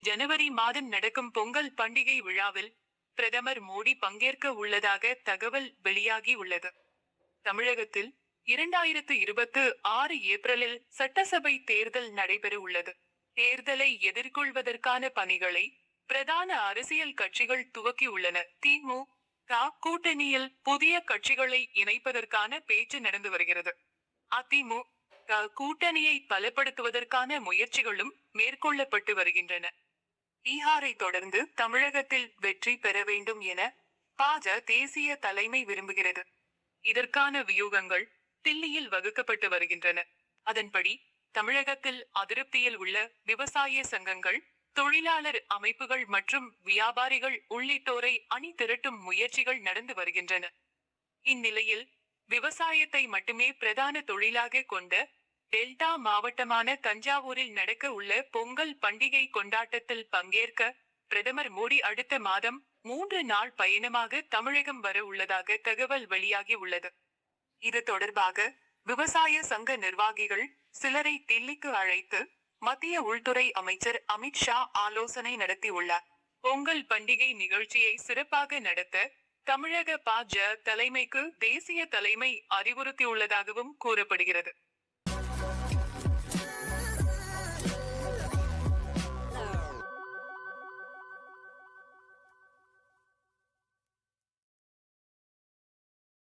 ஜனவரி மாதம் நடக்கும் பொங்கல் பண்டிகை விழாவில் பிரதமர் மோடி பங்கேற்க உள்ளதாக தகவல் வெளியாகி உள்ளது. தமிழகத்தில் 2026 ஏப்ரலில் சட்டசபை தேர்தல் நடைபெற உள்ளது. தேர்தலை எதிர்கொள்வதற்கான பணிகளை பிரதான அரசியல் கட்சிகள் துவக்கி உள்ளன. தி.மு.க. கூட்டணியில் புதிய கட்சிகளை இணைப்பதற்கான பேச்சு நடந்து வருகிறது. அதிமுக கூட்டணியை பலப்படுத்துவதற்கான முயற்சிகளும் மேற்கொள்ளப்பட்டு வருகின்றன. பீகாரை தொடர்ந்து தமிழகத்தில் வெற்றி பெற வேண்டும் என பா.ஜ. தேசிய தலைமை விரும்புகிறது. இதற்கான வியூகங்கள் தில்லியில் வகுக்கப்பட்டு வருகின்றன. அதன்படி தமிழகத்தில் அதிருப்தியில் உள்ள விவசாய சங்கங்கள், தொழிலாளர் அமைப்புகள் மற்றும் வியாபாரிகள் உள்ளிட்டோரை அணி திரட்டும் முயற்சிகள் நடந்து வருகின்றன. இந்நிலையில் விவசாயத்தை மட்டுமே பிரதான தொழிலாக கொண்ட டெல்டா மாவட்டமான தஞ்சாவூரில் நடக்க உள்ள பொங்கல் பண்டிகை கொண்டாட்டத்தில் பங்கேற்க பிரதமர் மோடி அடுத்த மாதம் 3 நாள் பயணமாக தமிழகம் வர உள்ளதாக தகவல் வெளியாகி உள்ளது. இது தொடர்பாக விவசாய சங்க நிர்வாகிகள் சிலரை தில்லிக்கு அழைத்து மத்திய உள்துறை அமைச்சர் அமித் ஷா ஆலோசனை நடத்தியுள்ளார். பொங்கல் பண்டிகை நிகழ்ச்சியை சிறப்பாக நடத்த தமிழக பா.ஜ. தலைமைக்கு தேசிய தலைமை அறிவுறுத்தியுள்ளதாகவும் கூறப்படுகிறது.